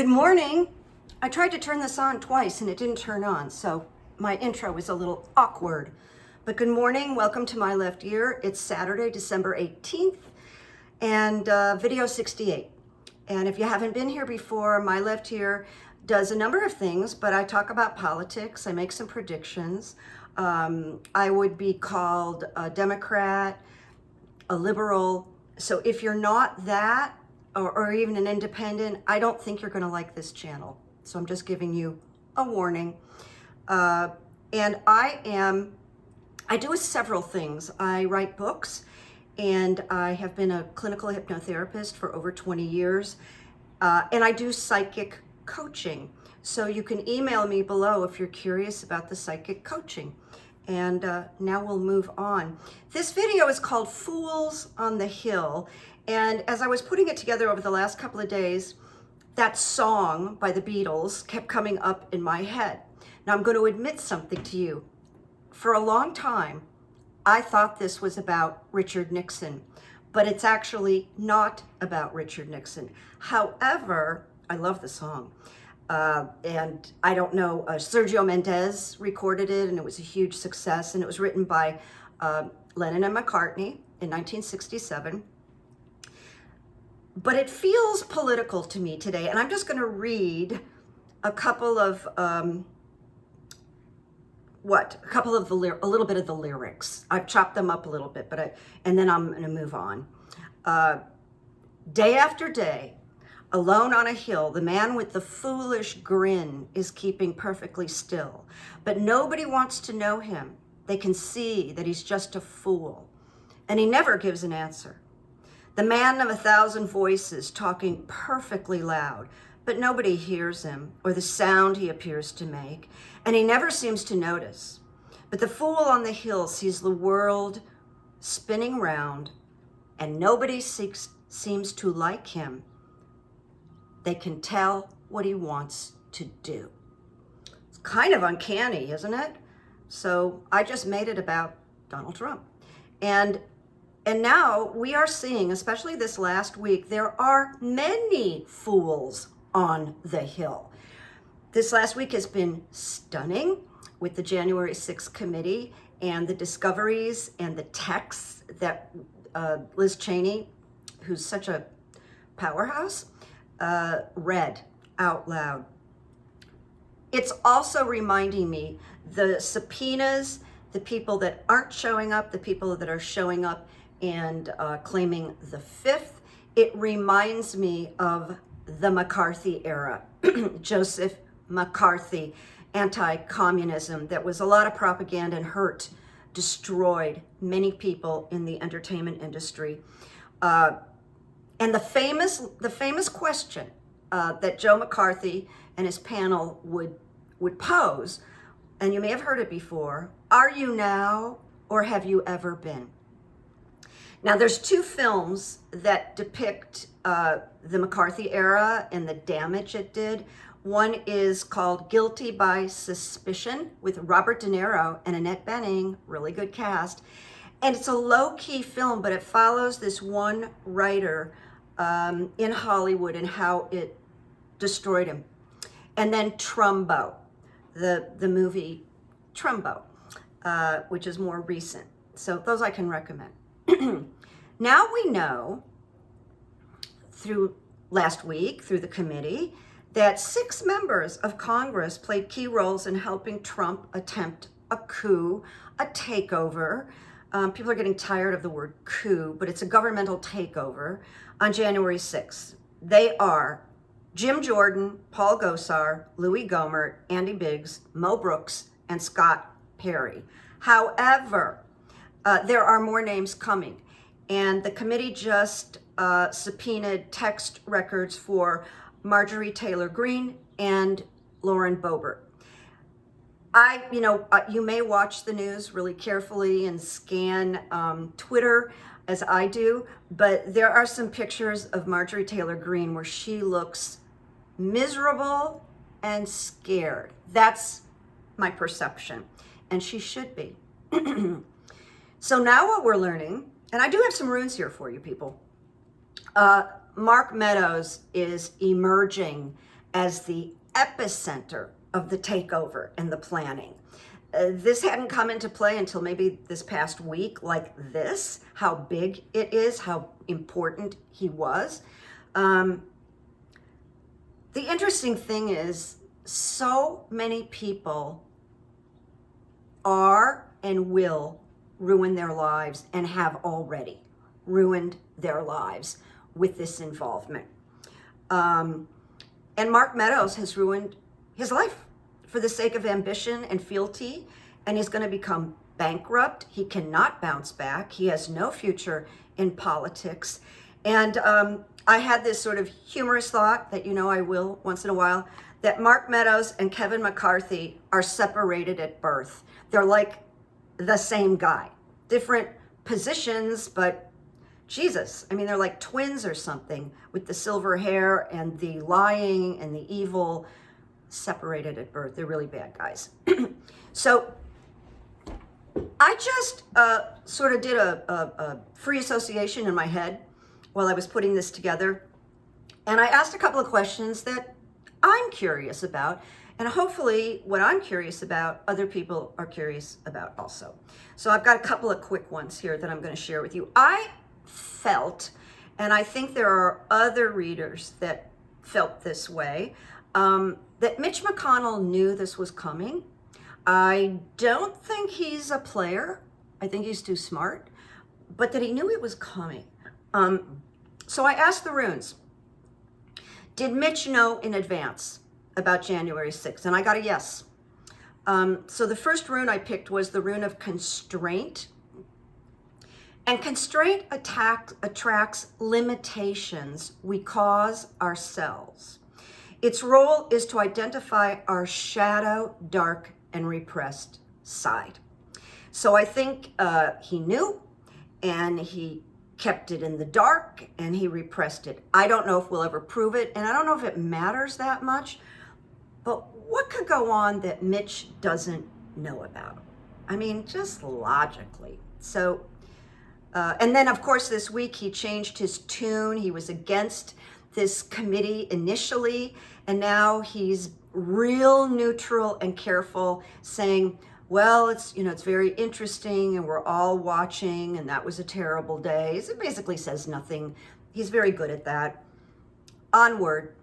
Good morning. I tried to turn this on twice and it didn't turn on, so my intro was a little awkward. But good morning, welcome to My Left Ear. It's Saturday, December 18th, and video 68. And if you haven't been here before, My Left Ear does a number of things, but I talk about politics, I make some predictions. I would be called a Democrat, a liberal. So if you're not that, or even an independent, I don't think you're going to like this channel. So I'm just giving you a warning. And I do several things. I write books, and I have been a clinical hypnotherapist for over 20 years. And I do psychic coaching. So you can email me below if you're curious about the psychic coaching. And now we'll move on. This video is called Fools on the Hill. And as I was putting it together over the last couple of days, that song by the Beatles kept coming up in my head. Now I'm going to admit something to you. For a long time, I thought this was about Richard Nixon, but it's actually not about Richard Nixon. However, I love the song. And I don't know, Sergio Mendes recorded it, and it was a huge success, and it was written by Lennon and McCartney in 1967. But it feels political to me today, and I'm just going to read a couple of a little bit of the lyrics. I've chopped them up a little bit, and then I'm going to move on. Day after day, alone on a hill, the man with the foolish grin is keeping perfectly still. But nobody wants to know him. They can see that he's just a fool, and he never gives an answer. The man of 1,000 voices talking perfectly loud, but nobody hears him or the sound he appears to make, and he never seems to notice. But the fool on the hill sees the world spinning round, and nobody seems to like him. They can tell what he wants to do. It's kind of uncanny, isn't it? So I just made it about Donald Trump. And now we are seeing, especially this last week, there are many fools on the Hill. This last week has been stunning with the January 6th committee and the discoveries and the texts that Liz Cheney, who's such a powerhouse, read out loud. It's also reminding me the subpoenas, the people that aren't showing up, the people that are showing up and claiming the fifth. It reminds me of the McCarthy era, Joseph McCarthy, anti-communism. That was a lot of propaganda and hurt, destroyed many people in the entertainment industry. And the famous question that Joe McCarthy and his panel would pose, and you may have heard it before, are you now or have you ever been? Now, there's two films that depict the McCarthy era and the damage it did. One is called Guilty by Suspicion with Robert De Niro and Annette Bening, really good cast. And it's a low-key film, but it follows this one writer in Hollywood and how it destroyed him. And then Trumbo, the movie Trumbo, which is more recent. So those I can recommend. Now we know, through last week, through the committee, that 6 members of Congress played key roles in helping Trump attempt a coup, a takeover. People are getting tired of the word coup, but it's a governmental takeover on January 6th. They are Jim Jordan, Paul Gosar, Louis Gohmert, Andy Biggs, Mo Brooks, and Scott Perry. However, there are more names coming, and the committee just subpoenaed text records for Marjorie Taylor Greene and Lauren Boebert. You may watch the news really carefully and scan Twitter as I do, but there are some pictures of Marjorie Taylor Greene where she looks miserable and scared. That's my perception, and she should be. So now what we're learning, and I do have some runes here for you people. Mark Meadows is emerging as the epicenter of the takeover and the planning. This hadn't come into play until maybe this past week, like this, how big it is, how important he was. The interesting thing is, so many people are and will ruin their lives and have already ruined their lives with this involvement. And Mark Meadows has ruined his life for the sake of ambition and fealty, and he's going to become bankrupt. He cannot bounce back. He has no future in politics. And I had this sort of humorous thought that, I will once in a while, that Mark Meadows and Kevin McCarthy are separated at birth. They're like the same guy, different positions, but Jesus, they're like twins or something, with the silver hair and the lying and the evil, separated at birth. They're really bad guys. So I just sort of did a free association in my head while I was putting this together. And I asked a couple of questions that I'm curious about. And hopefully what I'm curious about, other people are curious about also. So I've got a couple of quick ones here that I'm going to share with you. I felt, and I think there are other readers that felt this way, that Mitch McConnell knew this was coming. I don't think he's a player. I think he's too smart, but that he knew it was coming. So I asked the runes, did Mitch know in advance about January 6th? And I got a yes. So the first rune I picked was the rune of constraint. And constraint attracts limitations we cause ourselves. Its role is to identify our shadow, dark, and repressed side. So I think he knew, and he kept it in the dark, and he repressed it. I don't know if we'll ever prove it, and I don't know if it matters that much, but what could go on that Mitch doesn't know about? Just logically. So, and then of course this week he changed his tune. He was against this committee initially, and now he's real neutral and careful, saying, well, it's very interesting and we're all watching and that was a terrible day. So it basically says nothing. He's very good at that. Onward.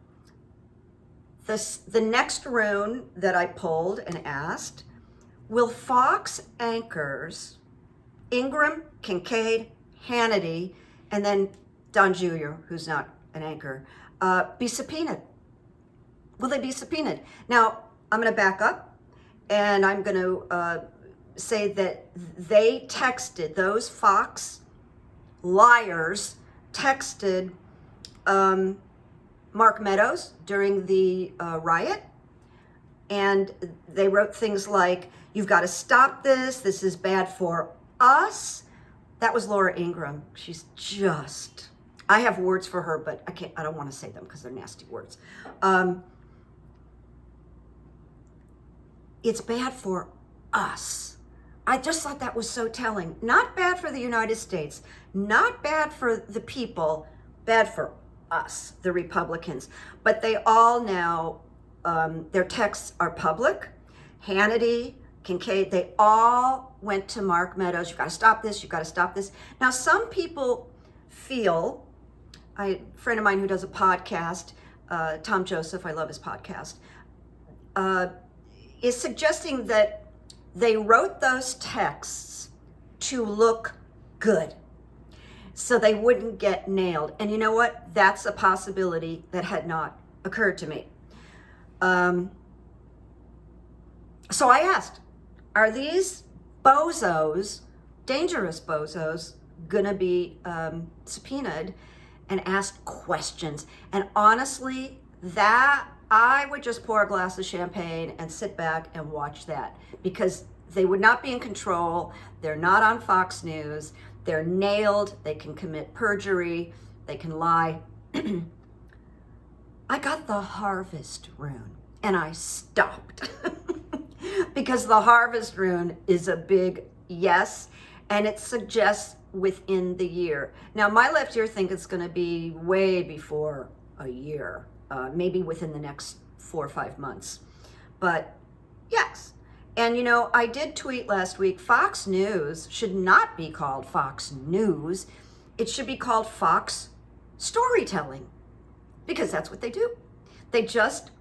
The next rune that I pulled and asked, will Fox anchors Ingram, Kincaid, Hannity, and then Don Jr., who's not an anchor, be subpoenaed? Will they be subpoenaed? Now, I'm going to back up, and I'm going to say that they texted, those Fox liars texted Mark Meadows during the riot, and they wrote things like, you've got to stop this, this is bad for us. That was Laura Ingraham. She's just, I have words for her, but I don't want to say them because they're nasty words. It's bad for us. I just thought that was so telling. Not bad for the United States, not bad for the people, bad for us, the Republicans. But they all now, their texts are public. Hannity, Kincaid, they all went to Mark Meadows. You've got to stop this. You've got to stop this. Now, some people feel, a friend of mine who does a podcast, Tom Joseph, I love his podcast, is suggesting that they wrote those texts to look good so they wouldn't get nailed. And you know what? That's a possibility that had not occurred to me. So I asked, are these bozos, dangerous bozos, gonna be subpoenaed and asked questions? And honestly, that I would just pour a glass of champagne and sit back and watch that, because they would not be in control. They're not on Fox News. They're nailed. They can commit perjury. They can lie. I got the harvest rune and I stopped because the harvest rune is a big yes, and it suggests within the year. Now, my left ear think it's going to be way before a year. maybe within the next 4 or 5 months. But yes. And you know, I did tweet last week, Fox News should not be called Fox News. It should be called Fox Storytelling, because that's what they do. They just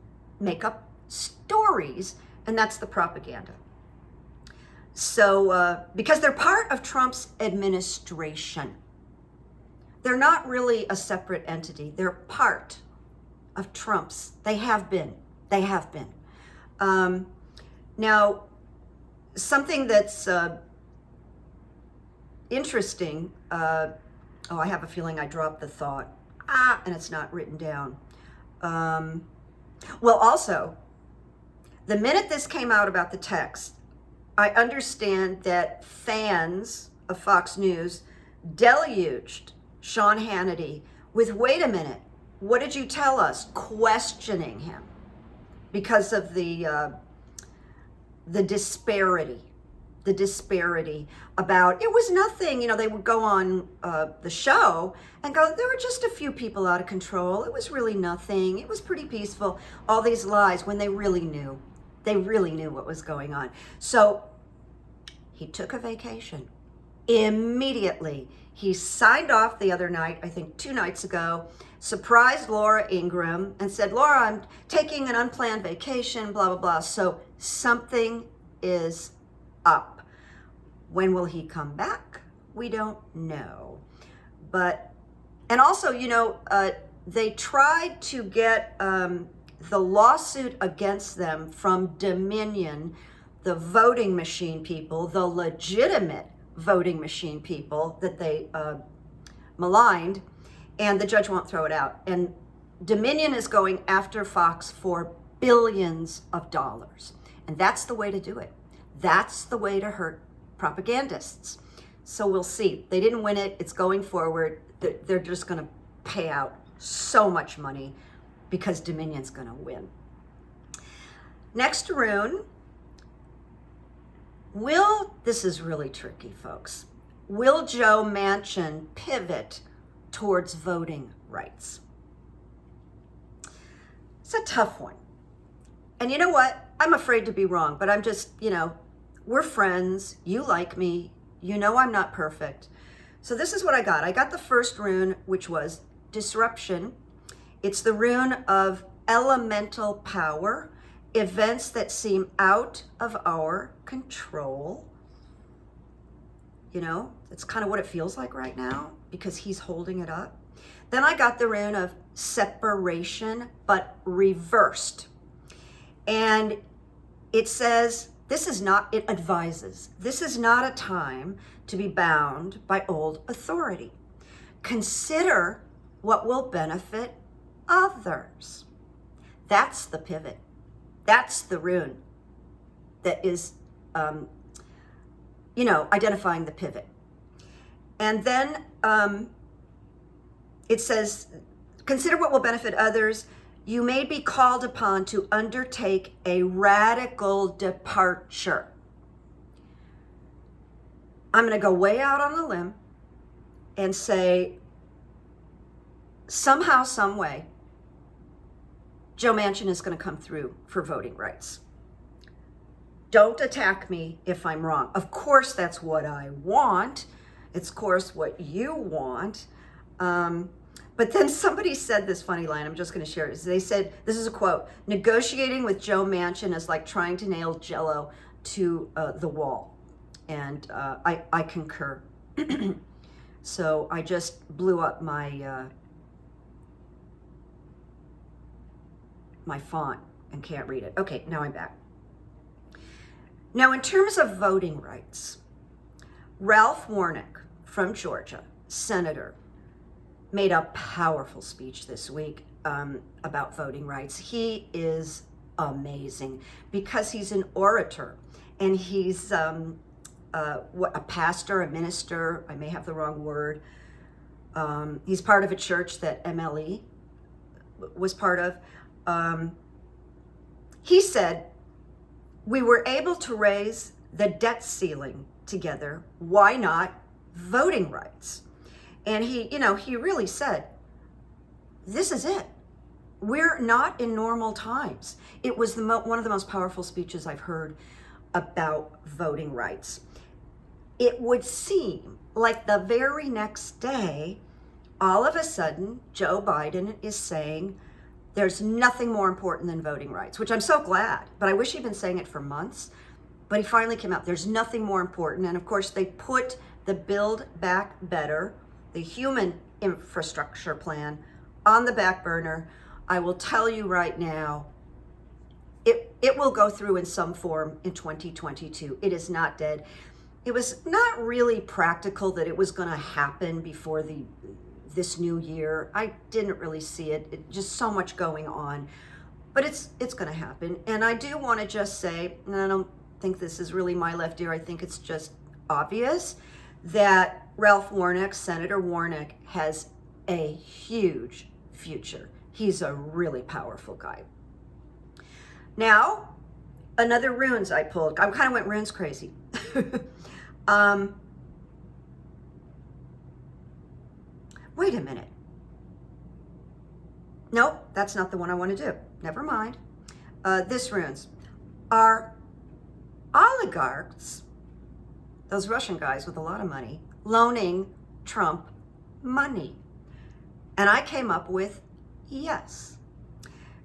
make up stories, and that's the propaganda. So, because they're part of Trump's administration. They're not really a separate entity. They're part of Trump's. They have been. They have been. Now, something that's interesting, I have a feeling I dropped the thought, and it's not written down. Well, also, the minute this came out about the text, I understand that fans of Fox News deluged Sean Hannity with, wait a minute, what did you tell us? Questioning him because of the disparity about, it was nothing. You know, they would go on the show and go, there were just a few people out of control. It was really nothing. It was pretty peaceful. All these lies, when they really knew what was going on. So he took a vacation immediately. He signed off the other night, I think 2 nights ago, surprised Laura Ingraham and said, Laura, I'm taking an unplanned vacation, blah, blah, blah. So something is up. When will he come back? We don't know. But, and also, you know, they tried to get the lawsuit against them from Dominion, the voting machine people, the legitimate voting machine people that they maligned, and the judge won't throw it out. And Dominion is going after Fox for billions of dollars. And that's the way to do it. That's the way to hurt propagandists. So we'll see. They didn't win it. It's going forward. They're just going to pay out so much money because Dominion's going to win. Next rune. This is really tricky, folks. Will Joe Manchin pivot towards voting rights? It's a tough one. And you know what? I'm afraid to be wrong, but I'm just, you know, we're friends. You like me. You know I'm not perfect. So this is what I got. I got the first rune, which was disruption. It's the rune of elemental power, events that seem out of our control. You know, it's kind of what it feels like right now because he's holding it up. Then I got the rune of separation, but reversed. And it says, it advises, this is not a time to be bound by old authority. Consider what will benefit others. That's the pivot. That's the rune that is, identifying the pivot. And then it says, consider what will benefit others. You may be called upon to undertake a radical departure. I'm going to go way out on a limb and say, somehow, some way, Joe Manchin is going to come through for voting rights. Don't attack me if I'm wrong. Of course, that's what I want. It's, of course, what you want. But then somebody said this funny line, I'm just going to share it. They said, this is a quote, negotiating with Joe Manchin is like trying to nail Jell-O to the wall. And I concur. So I just blew up my my font and can't read it. Okay, now I'm back. Now, in terms of voting rights, Ralph Warnock from Georgia, senator, made a powerful speech this week about voting rights. He is amazing because he's an orator and he's a pastor, a minister. I may have the wrong word. He's part of a church that MLE was part of. He said, we were able to raise the debt ceiling together. Why not voting rights? And he really said, this is it. we're not in normal times. It was one of the most powerful speeches I've heard about voting rights. It would seem like the very next day, all of a sudden, Joe Biden is saying there's nothing more important than voting rights, which I'm so glad, but I wish he'd been saying it for months. But he finally came out, there's nothing more important. And of course, they put the Build Back Better, the human infrastructure plan, on the back burner. I will tell you right now, it will go through in some form in 2022. It is not dead. It was not really practical that it was going to happen before this new year. I didn't really see it. Just so much going on, but it's going to happen. And I do want to just say, and I don't think this is really my left ear, I think it's just obvious that Ralph Warnock, Senator Warnock, has a huge future. He's a really powerful guy. Now, another runes I pulled. I kind of went runes crazy. Wait a minute. Nope, that's not the one I want to do. Never mind. This runes. Are oligarchs, those Russian guys with a lot of money, loaning Trump money? And I came up with yes.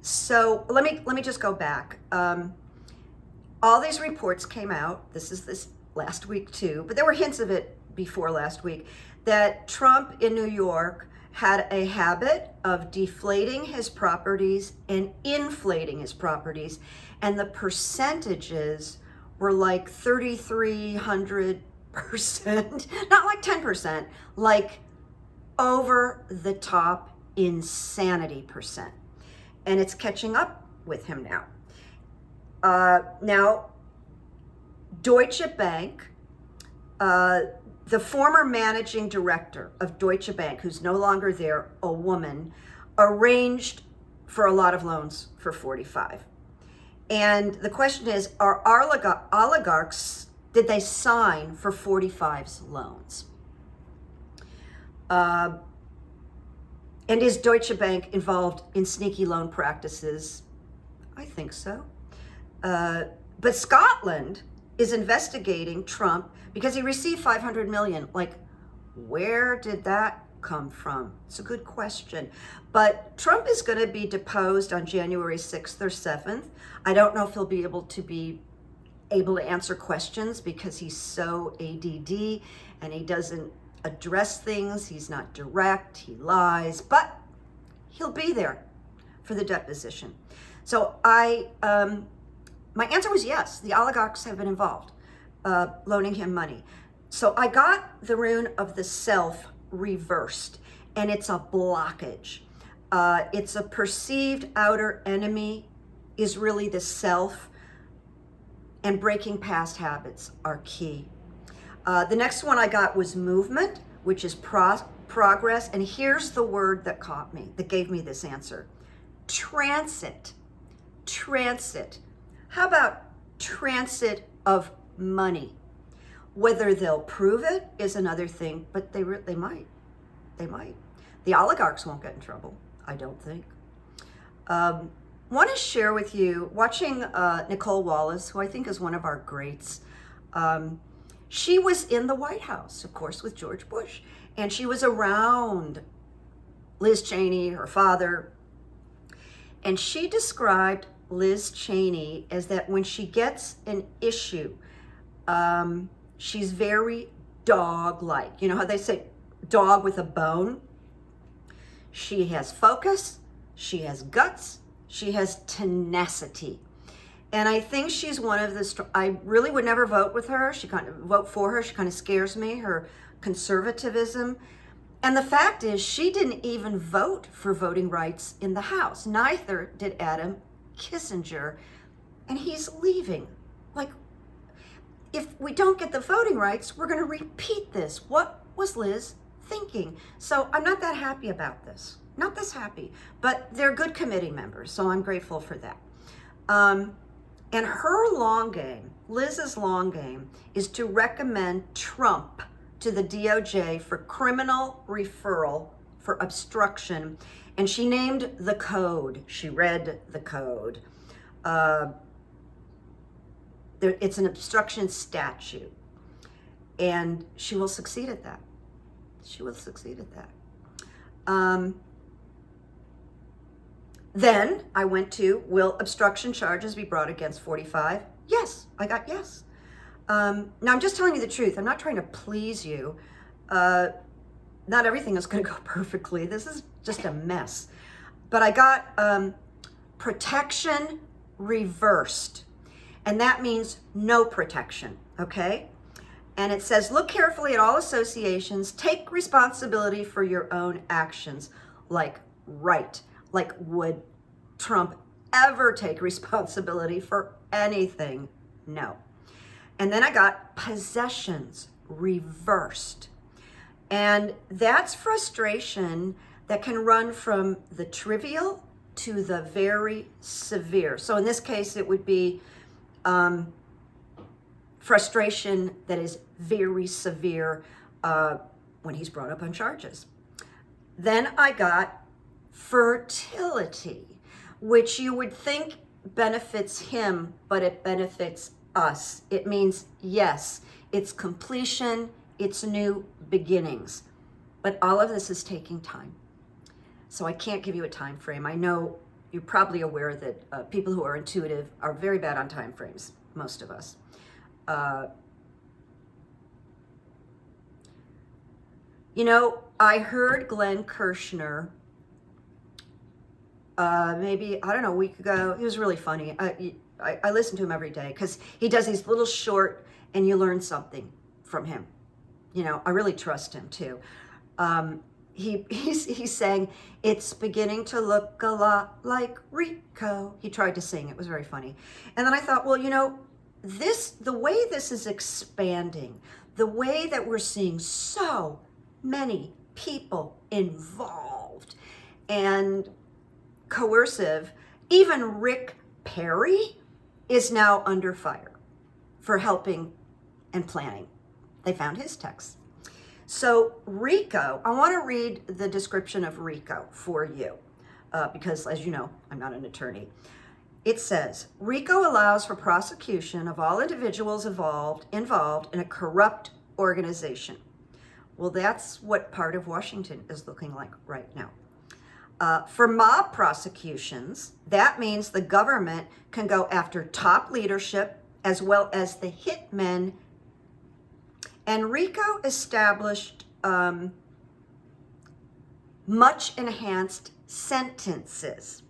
So let me just go back. All these reports came out. This last week too, but there were hints of it before last week, that Trump in New York had a habit of deflating his properties and inflating his properties, and the percentages were like 3,300%, not like 10%, like over the top insanity percent. And it's catching up with him now. Now, Deutsche Bank, the former managing director of Deutsche Bank, who's no longer there, a woman, arranged for a lot of loans for 45. And the question is, are oligarchs, did they sign for 45's loans? And is Deutsche Bank involved in sneaky loan practices? I think so. But Scotland is investigating Trump because he received $500 million. Like, where did that come from? It's a good question. But Trump is going to be deposed on January 6th or 7th. I don't know if he'll be able to answer questions because he's so ADD and he doesn't address things. He's not direct, he lies, but he'll be there for the deposition. So my answer was yes, the oligarchs have been involved, loaning him money. So I got the rune of the self reversed, and it's a blockage. It's a perceived outer enemy is really the self, and breaking past habits are key. The next one I got was movement, which is progress. And here's the word that caught me, that gave me this answer. Transit. Transit. How about transit of money? Whether they'll prove it is another thing, but they might. They might. The oligarchs won't get in trouble, I don't think. Want to share with you, watching Nicole Wallace, who I think is one of our greats. She was in the White House, of course, with George Bush, and she was around Liz Cheney, her father, and she described Liz Cheney as that when she gets an issue, she's very dog-like. You know how they say dog with a bone? She has focus, she has guts, she has tenacity. And I think she's one of the, I really would never vote with her. She kind of vote for her. She kind of scares me, her conservatism. And the fact is, she didn't even vote for voting rights in the House. Neither did Adam Kissinger. And he's leaving. Like, if we don't get the voting rights, we're going to repeat this. What was Liz thinking? So I'm not that happy about this. Not this happy. But they're good committee members, so I'm grateful for that. And her long game, Liz's long game, is to recommend Trump to the DOJ for criminal referral for obstruction And she named the code. She read the code. It's an obstruction statute. And she will succeed at that. She will succeed at that. Then I went to, will obstruction charges be brought against 45? Yes, I got yes. Now I'm just telling you the truth. I'm not trying to please you. Not everything is going to go perfectly. This is just a mess. But I got protection reversed. And that means no protection, okay? And it says, look carefully at all associations, take responsibility for your own actions. Like would Trump ever take responsibility for anything? No. And then I got possessions reversed. And that's frustration that can run from the trivial to the very severe. So in this case, it would be frustration that is very severe when he's brought up on charges. Then I got fertility, which you would think benefits him, but it benefits us. It means, yes, it's completion, it's new beginnings. But all of this is taking time. So I can't give you a time frame. I know you're probably aware that people who are intuitive are very bad on time frames, most of us. I heard Glenn Kirshner maybe, I don't know, a week ago. He was really funny. I listen to him every day because he does these little short and you learn something from him. I really trust him too. He's saying, it's beginning to look a lot like RICO. He tried to sing. It was very funny. And then I thought, well, the way this is expanding, the way that we're seeing so many people involved and coercive, even Rick Perry is now under fire for helping and planning. They found his text. So RICO, I want to read the description of RICO for you because, as you know, I'm not an attorney. It says, RICO allows for prosecution of all individuals involved in a corrupt organization. Well, that's what part of Washington is looking like right now. For mob prosecutions, that means the government can go after top leadership as well as the hitmen. And RICO established much enhanced sentences.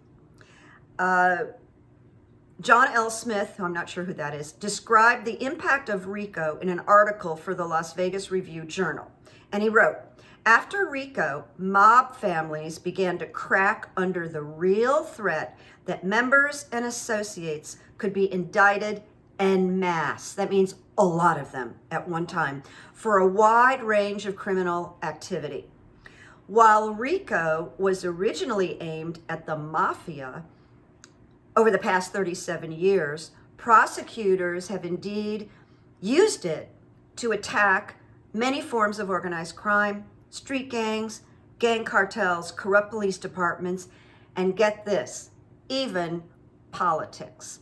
John L. Smith, I'm not sure who that is, described the impact of RICO in an article for the Las Vegas Review-Journal. And he wrote, after RICO, mob families began to crack under the real threat that members and associates could be indicted en masse. That means a lot of them at one time for a wide range of criminal activity. While RICO was originally aimed at the mafia, over the past 37 years, prosecutors have indeed used it to attack many forms of organized crime, street gangs, gang cartels, corrupt police departments, and get this, even politics.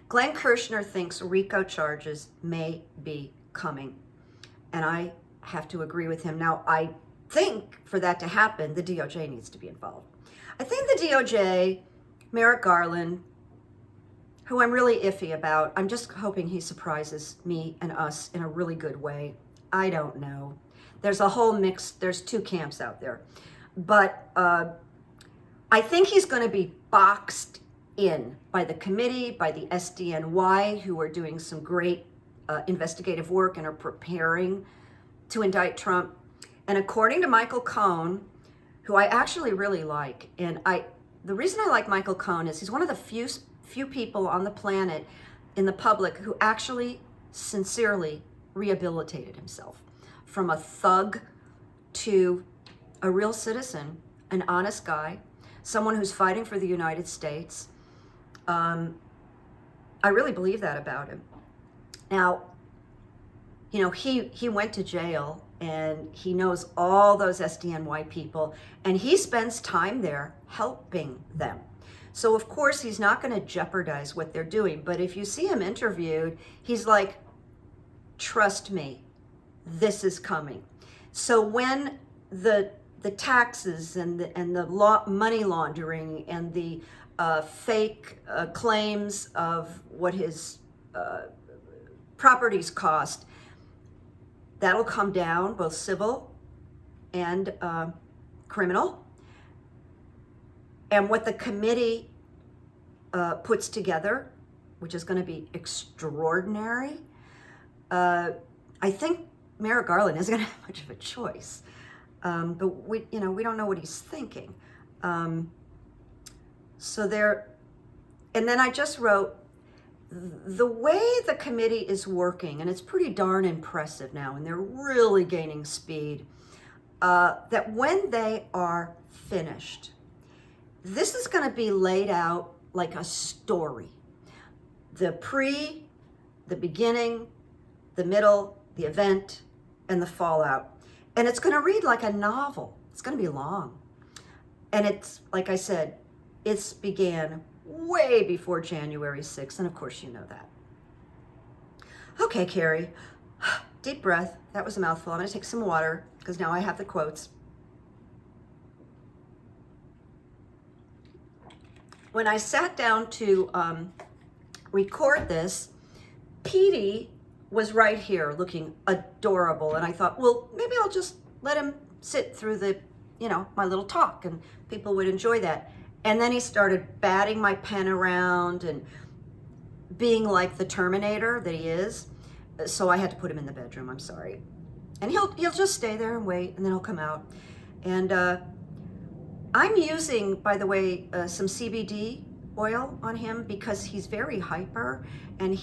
Glenn Kirshner thinks RICO charges may be coming, and I have to agree with him. Now, I think for that to happen, the DOJ needs to be involved. I think the DOJ, Merrick Garland, who I'm really iffy about, I'm just hoping he surprises me and us in a really good way. I don't know. There's a whole mix, there's two camps out there. But I think he's going to be boxed in by the committee, by the SDNY, who are doing some great investigative work and are preparing to indict Trump. And according to Michael Cohen, who I actually really like, and the reason I like Michael Cohen is he's one of the few people on the planet in the public who actually sincerely rehabilitated himself from a thug to a real citizen, an honest guy, someone who's fighting for the United States. I really believe that about him. Now, he went to jail and he knows all those SDNY people, and he spends time there helping them. So of course he's not going to jeopardize what they're doing, but if you see him interviewed, he's like, trust me, this is coming. So when the taxes and the money laundering and the fake claims of what his properties cost, that'll come down, both civil and criminal. And what the committee puts together, which is going to be extraordinary, I think Merrick Garland isn't going to have much of a choice. But we don't know what he's thinking. So there, and then I just wrote, the way the committee is working, and it's pretty darn impressive now, and they're really gaining speed, that when they are finished, this is going to be laid out like a story. The beginning, the middle, the event, and the fallout. And it's going to read like a novel. It's going to be long. And it's, like I said, it's began way before January 6th. And of course, you know that. Okay, Carrie, deep breath. That was a mouthful. I'm going to take some water because now I have the quotes. When I sat down to record this, Petey was right here looking adorable. And I thought, well, maybe I'll just let him sit through my little talk and people would enjoy that. And then he started batting my pen around and being like the Terminator that he is. So I had to put him in the bedroom, I'm sorry. And he'll just stay there and wait, and then he'll come out. And I'm using, by the way, some CBD oil on him because he's very hyper, and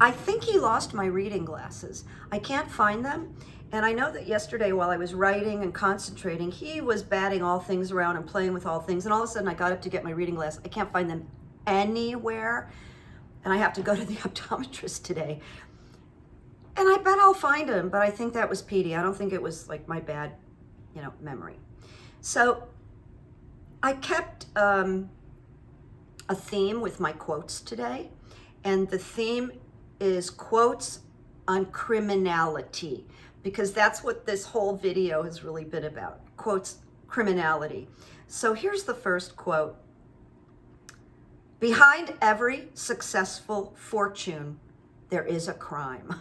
I think he lost my reading glasses. I can't find them. And I know that yesterday while I was writing and concentrating, he was batting all things around and playing with all things. And all of a sudden I got up to get my reading glasses. I can't find them anywhere. And I have to go to the optometrist today. And I bet I'll find him, but I think that was Petey. I don't think it was like my bad, memory. So I kept a theme with my quotes today. And the theme is quotes on criminality, because that's what this whole video has really been about. Quotes, criminality. So here's the first quote. Behind every successful fortune, there is a crime.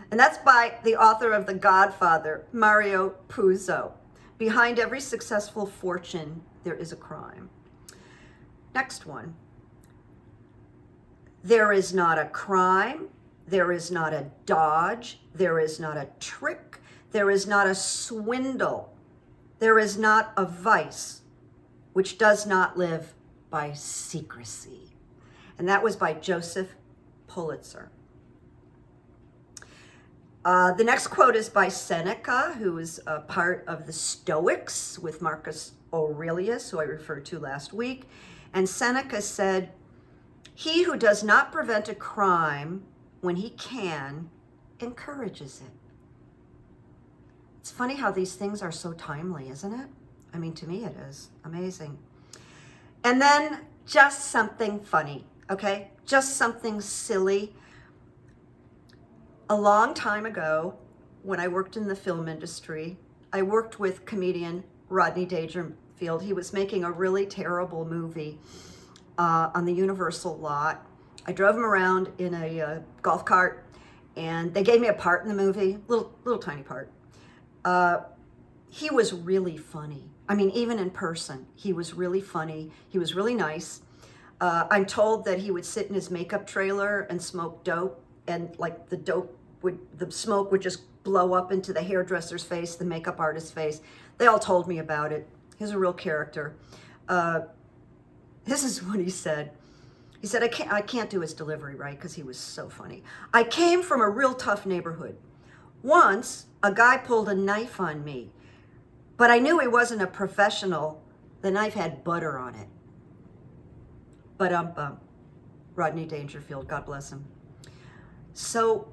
And that's by the author of The Godfather, Mario Puzo. Behind every successful fortune, there is a crime. Next one. There is not a crime. There is not a dodge. There is not a trick. There is not a swindle. There is not a vice which does not live by secrecy. And that was by Joseph Pulitzer. The next quote is by Seneca, who is a part of the Stoics with Marcus Aurelius, who I referred to last week. And Seneca said, "He who does not prevent a crime when he can, encourages it." It's funny how these things are so timely, isn't it? I mean, to me it is. Amazing. And then just something funny, okay? Just something silly. A long time ago, when I worked in the film industry, I worked with comedian Rodney Dangerfield. He was making a really terrible movie on the Universal lot. I drove him around in a golf cart, and they gave me a part in the movie, little tiny part. He was really funny. I mean, even in person, he was really funny. He was really nice. I'm told that he would sit in his makeup trailer and smoke dope, and like the smoke would just blow up into the hairdresser's face, the makeup artist's face. They all told me about it. He was a real character. This is what he said. He said, I can't do his delivery right because he was so funny. "I came from a real tough neighborhood. Once, a guy pulled a knife on me, but I knew he wasn't a professional. The knife had butter on it." Rodney Dangerfield, God bless him. So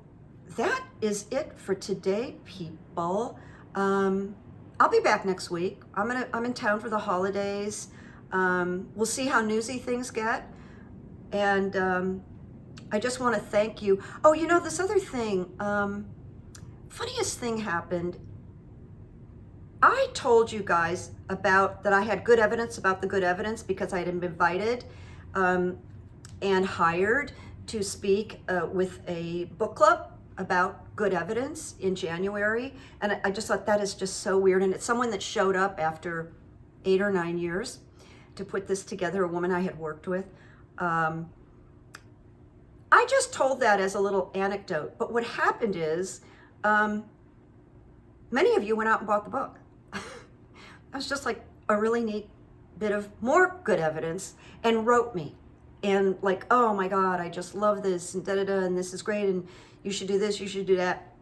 that is it for today, people. I'll be back next week. I'm in town for the holidays. We'll see how newsy things get. And I just want to thank you. Oh, you know, this other thing, funniest thing happened. I told you guys about that I had good evidence about the good evidence because I had been invited and hired to speak with a book club about good evidence in January. And I just thought that is just so weird. And it's someone that showed up after 8 or 9 years to put this together, a woman I had worked with. I just told that as a little anecdote. But what happened is many of you went out and bought the book. That was just like a really neat bit of more good evidence, and wrote me and like, oh my God, I just love this and da-da-da, and this is great, and you should do this, you should do that.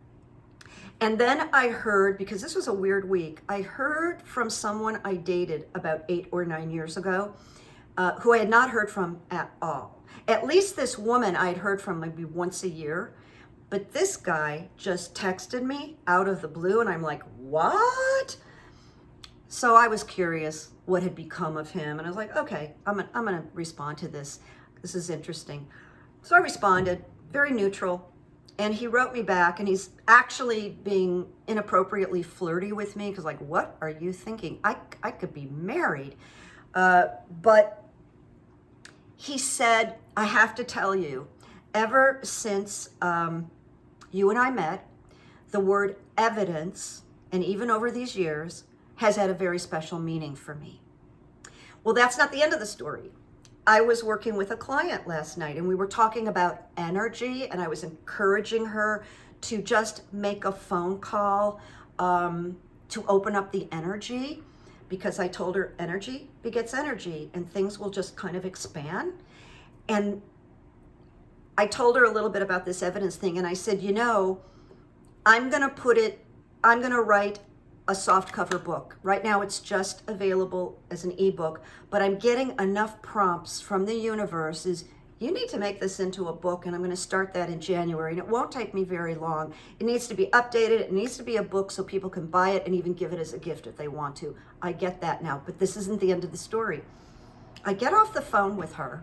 And then I heard, because this was a weird week, I heard from someone I dated about 8 or 9 years ago, who I had not heard from at all. At least this woman I had heard from maybe once a year, but this guy just texted me out of the blue, and I'm like, what? So I was curious what had become of him, and I was like, okay, I'm gonna respond to this. This is interesting. So I responded, very neutral, and he wrote me back, and he's actually being inappropriately flirty with me, because like, what are you thinking? I could be married. But he said, I have to tell you, ever since you and I met, the word evidence, and even over these years, has had a very special meaning for me. Well, that's not the end of the story. I was working with a client last night, and we were talking about energy, and I was encouraging her to just make a phone call to open up the energy, because I told her energy begets energy, and things will just kind of expand. And I told her a little bit about this evidence thing, and I said, you know, I'm going to write a soft cover book. Right now it's just available as an ebook, but I'm getting enough prompts from the universe is you need to make this into a book, and I'm going to start that in January, and it won't take me very long. It needs to be updated. It needs to be a book so people can buy it and even give it as a gift if they want to. I get that now, but this isn't the end of the story. I get off the phone with her,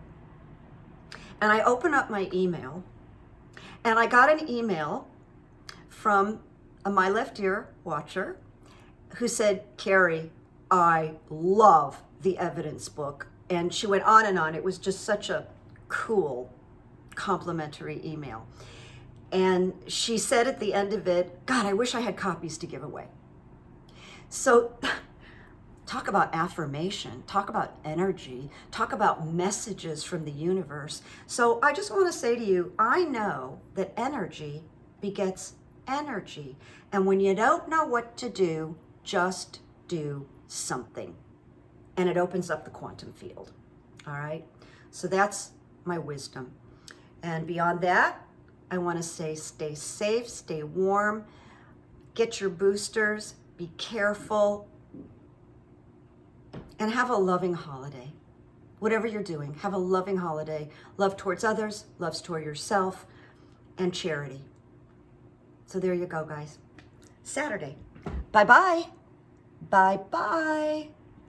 and I open up my email, and I got an email from a My Left Ear watcher who said, Carrie, I love the evidence book. And she went on and on. It was just such a cool, complimentary email. And she said at the end of it, God, I wish I had copies to give away. So talk about affirmation, talk about energy, talk about messages from the universe. So I just want to say to you, I know that energy begets energy. And when you don't know what to do, just do something. And it opens up the quantum field. All right? So that's my wisdom. And beyond that, I want to say stay safe, stay warm, get your boosters, be careful, and have a loving holiday. Whatever you're doing, have a loving holiday. Love towards others, love toward yourself, and charity. So there you go, guys. Saturday. Bye-bye. Bye-bye.